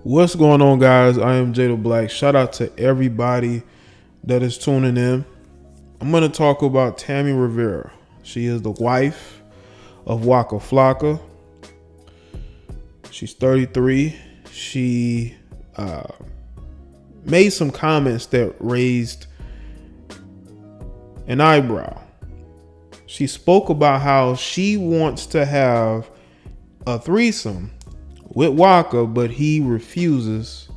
What's going on, guys? I am Jaye Black. Shout out to everybody that is tuning in. I'm going to talk about Tammy Rivera. She is the wife of Waka. She's 33. She made some comments that raised an eyebrow. She spoke about how she wants to have a threesome with Waka, but he refuses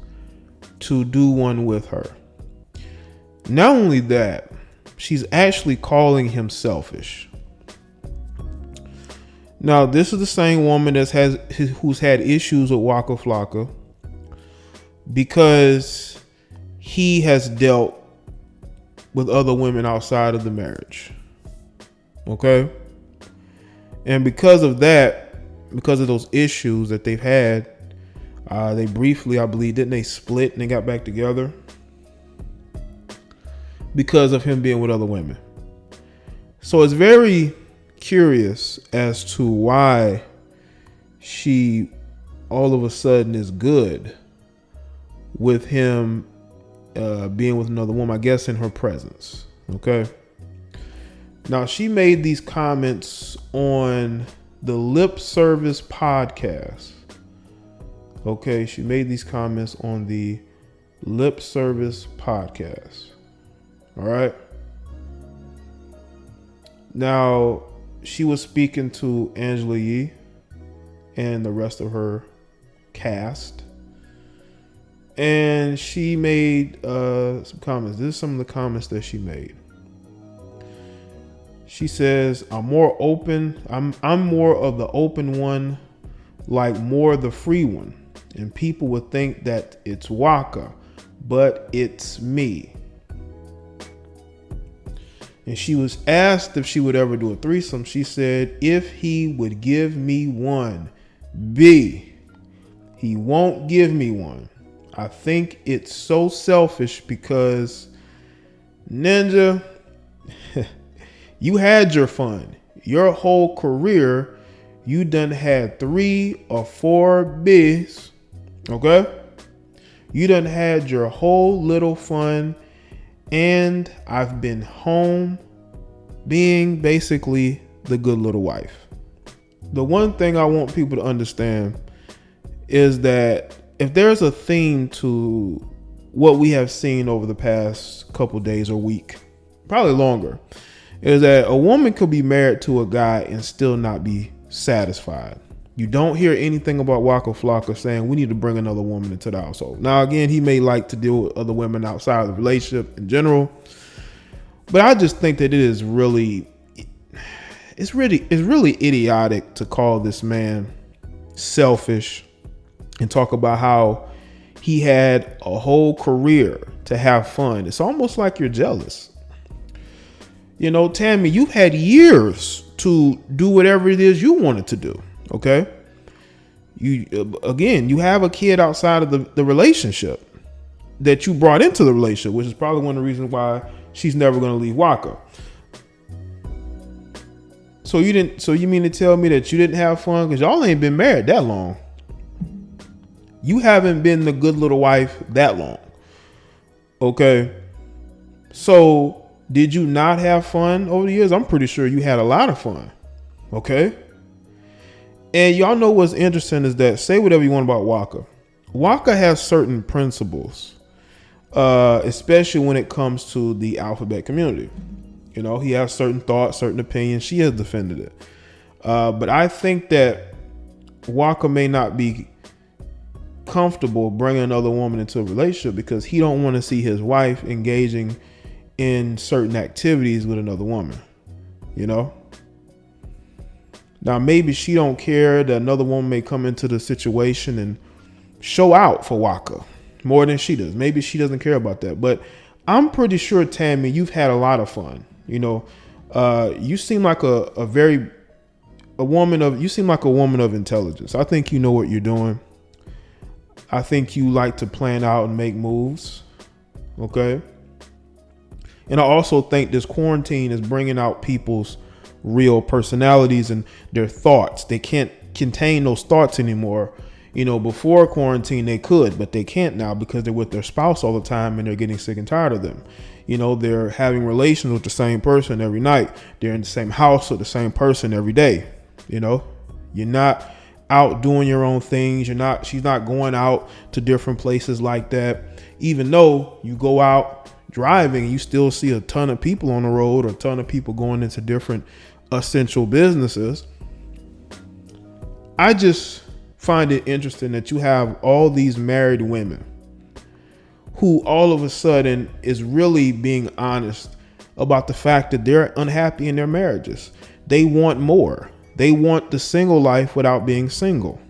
to do one with her. Not only that, she's actually calling him selfish. Now, this is the same woman who's had issues with Waka because he has dealt with other women outside of the marriage. Okay? And because of that, because of those issues that they've had, they briefly, I believe, didn't they split and they got back together? Because of him being with other women. So it's very curious as to why she all of a sudden is good with him being with another woman, I guess in her presence. Okay. Now, she made these comments on the SELFlSH podcast. Okay, she made these comments on the SELFlSH podcast. All right. Now, she was speaking to Angela Yee and the rest of her cast. And she made some comments. This is some of the comments that she made. She says, I'm more open. I'm more of the open one, like more the free one. And people would think that it's Waka, but it's me. And she was asked if she would ever do a threesome. She said, if he would give me one. B, he won't give me one. I think it's so selfish because Ninja, you had your fun. Your whole career, you done had 3 or 4 bigs. Okay? You done had your whole little fun. And I've been home being basically the good little wife. The one thing I want people to understand is that if there's a theme to what we have seen over the past couple days or week, probably longer, is that a woman could be married to a guy and still not be satisfied. You don't hear anything about Waka saying we need to bring another woman into the household. Now, again, he may like to deal with other women outside of the relationship in general, but I just think that it's really idiotic to call this man selfish and talk about how he had a whole career to have fun. It's almost like you're jealous. You know, Tammy, you've had years to do whatever it is you wanted to do. Okay. You have a kid outside of the relationship that you brought into the relationship, which is probably one of the reasons why she's never going to leave Waka. So you mean to tell me that you didn't have fun? Because y'all ain't been married that long. You haven't been the good little wife that long. Okay. So did you not have fun over the years? I'm pretty sure you had a lot of fun. Okay. And y'all know what's interesting is that, say whatever you want about Waka. Waka has certain principles, especially when it comes to the alphabet community. You know, he has certain thoughts, certain opinions. She has defended it. But I think that Waka may not be comfortable bringing another woman into a relationship because he don't want to see his wife engaging in certain activities with another woman, you know? Now, maybe she don't care that another woman may come into the situation and show out for Waka more than she does. Maybe she doesn't care about that, but I'm pretty sure, Tammy, you've had a lot of fun. You know, you seem like a woman of intelligence. I think you know what you're doing. I think you like to plan out and make moves. Okay. And I also think this quarantine is bringing out people's real personalities and their thoughts. They can't contain those thoughts anymore Before quarantine they could, but they can't now because they're with their spouse all the time and they're getting sick and tired of them. They're having relations with the same person every night. They're in the same house with the same person every day. You're not out doing your own things. She's not going out to different places like that. Even though you go out driving, you still see a ton of people on the road, or a ton of people going into different essential businesses. I just find it interesting that you have all these married women who all of a sudden is really being honest about the fact that they're unhappy in their marriages. They want more. They want the single life without being single.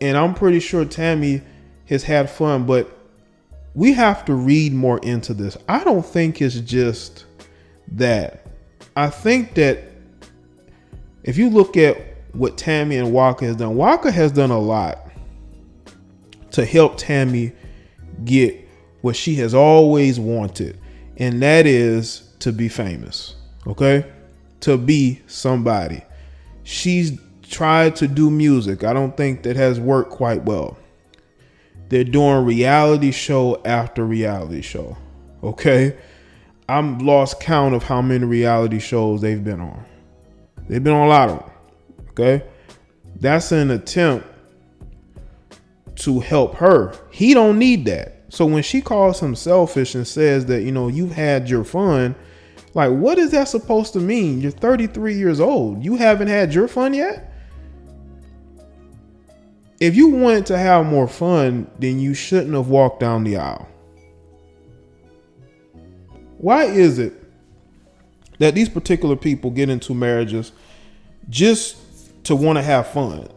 And I'm pretty sure Tammy has had fun, but we have to read more into this. I don't think it's just that. I think that if you look at what Tammy and Waka has done a lot to help Tammy get what she has always wanted, and that is to be famous, okay? To be somebody. She's tried to do music. I don't think that has worked quite well. They're doing reality show after reality show, okay? I'm lost count of how many reality shows they've been on. They've been on a lot of them. Okay, that's an attempt to help her. He don't need that. So when she calls him selfish and says that, you've had your fun, like, what is that supposed to mean? You're 33 years old. You haven't had your fun yet? If you wanted to have more fun, then you shouldn't have walked down the aisle. Why is it that these particular people get into marriages just to want to have fun,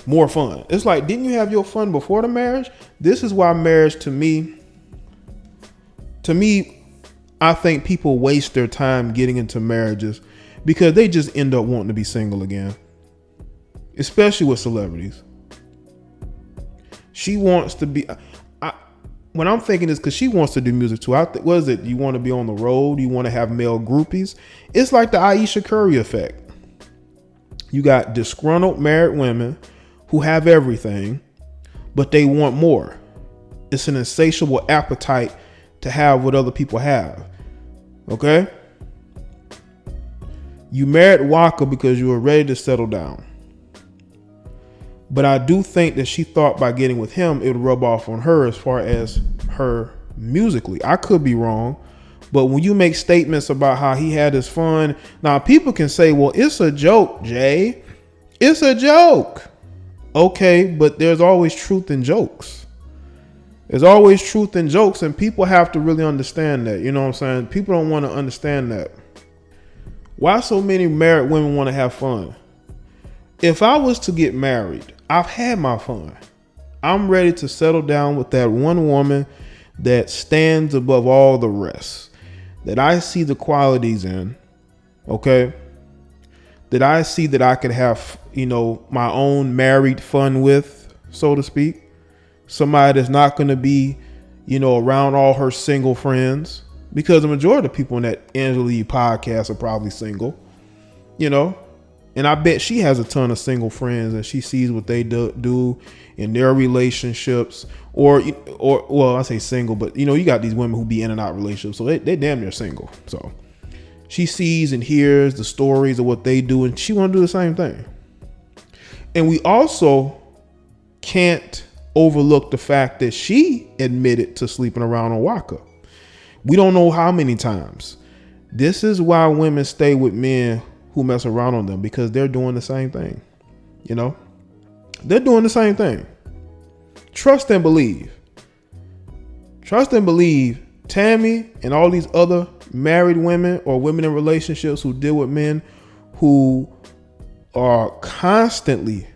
more fun? It's like, didn't you have your fun before the marriage? This is why marriage, to me, I think people waste their time getting into marriages because they just end up wanting to be single again, especially with celebrities. She wants to be, when I'm thinking is because she wants to do music too. What is it? You want to be on the road? You want to have male groupies? It's like the Aisha Curry effect. You got disgruntled married women who have everything, but they want more. It's an insatiable appetite to have what other people have. Okay? You married Waka because you were ready to settle down. But I do think that she thought by getting with him, it would rub off on her as far as her musically. I could be wrong. But when you make statements about how he had his fun, now people can say, well, it's a joke, Jaye. It's a joke. Okay, but there's always truth in jokes. There's always truth in jokes, and people have to really understand that. You know what I'm saying? People don't want to understand that. Why so many married women want to have fun? If I was to get married, I've had my fun. I'm ready to settle down with that one woman that stands above all the rest, that I see the qualities in, okay? That I see that I could have, my own married fun with, so to speak. Somebody that's not going to be, around all her single friends, because the majority of people in that Angela Yee podcast are probably single, And I bet she has a ton of single friends and she sees what they do in their relationships, or well, I say single, but you got these women who be in and out relationships, so they damn near single. So she sees and hears the stories of what they do, and she want to do the same thing. And we also can't overlook the fact that she admitted to sleeping around on Waka. We don't know how many times. This is why women stay with men who mess around on them, because they're doing the same thing. They're doing the same thing. Trust and believe. Trust and believe. Tammy and all these other married women or women in relationships who deal with men who are constantly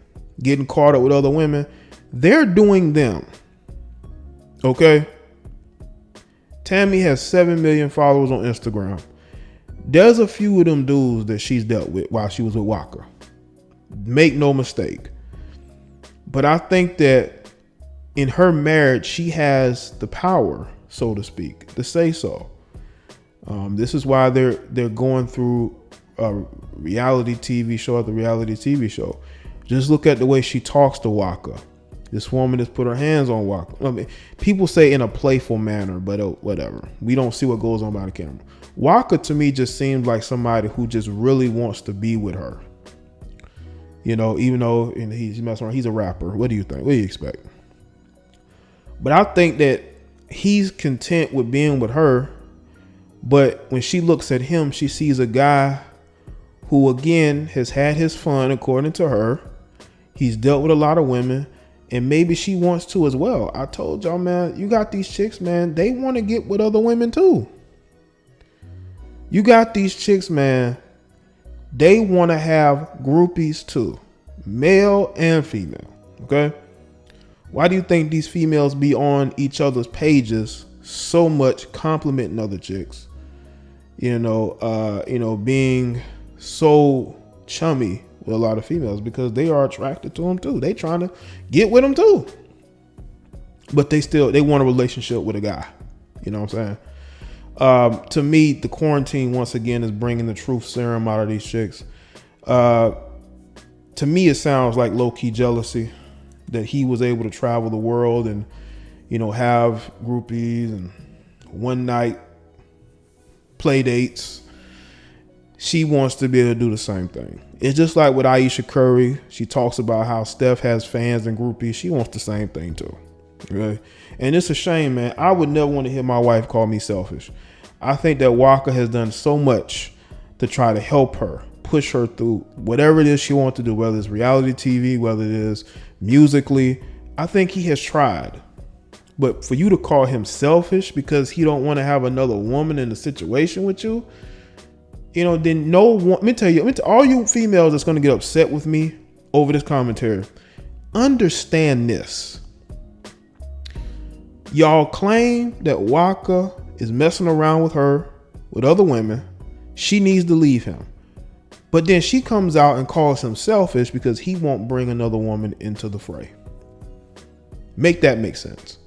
getting caught up with other women, they're doing them. Okay? Tammy has 7 million followers on Instagram. There's a few of them dudes that she's dealt with while she was with Waka. Make no mistake. But I think that in her marriage, she has the power, so to speak, to say so. This is why they're going through a reality TV show after reality TV show. Just look at the way she talks to Waka. This woman has put her hands on Waka. I mean, people say in a playful manner, but whatever. We don't see what goes on behind the camera. Waka to me just seems like somebody who just really wants to be with her. You know, even though he's messing around, he's a rapper. What do you think? What do you expect? But I think that he's content with being with her. But when she looks at him, she sees a guy who, again, has had his fun, according to her. He's dealt with a lot of women, and maybe she wants to as well. I told y'all, man, you got these chicks, man, they want to get with other women too. You got these chicks, man, they want to have groupies too, male and female, okay? Why do you think these females be on each other's pages so much, complimenting other chicks? Being so chummy with a lot of females, because they are attracted to them too. They trying to get with them too, but they want a relationship with a guy. You know what I'm saying? To me, the quarantine once again is bringing the truth serum out of these chicks. To me, it sounds like low-key jealousy that he was able to travel the world and, have groupies and one night play dates. She wants to be able to do the same thing. It's just like with Ayesha Curry. She talks about how Steph has fans and groupies. She wants the same thing too. Okay? And it's a shame, man. I would never want to hear my wife call me selfish. I think that Waka has done so much to try to help her, push her through whatever it is she wants to do, whether it's reality TV, whether it is musically. I think he has tried. But for you to call him selfish because he don't want to have another woman in the situation with you, then no one, let me tell you, all you females that's going to get upset with me over this commentary, understand this. Y'all claim that Waka is messing around with her, with other women. She needs to leave him. But then she comes out and calls him selfish because he won't bring another woman into the fray. Make that make sense.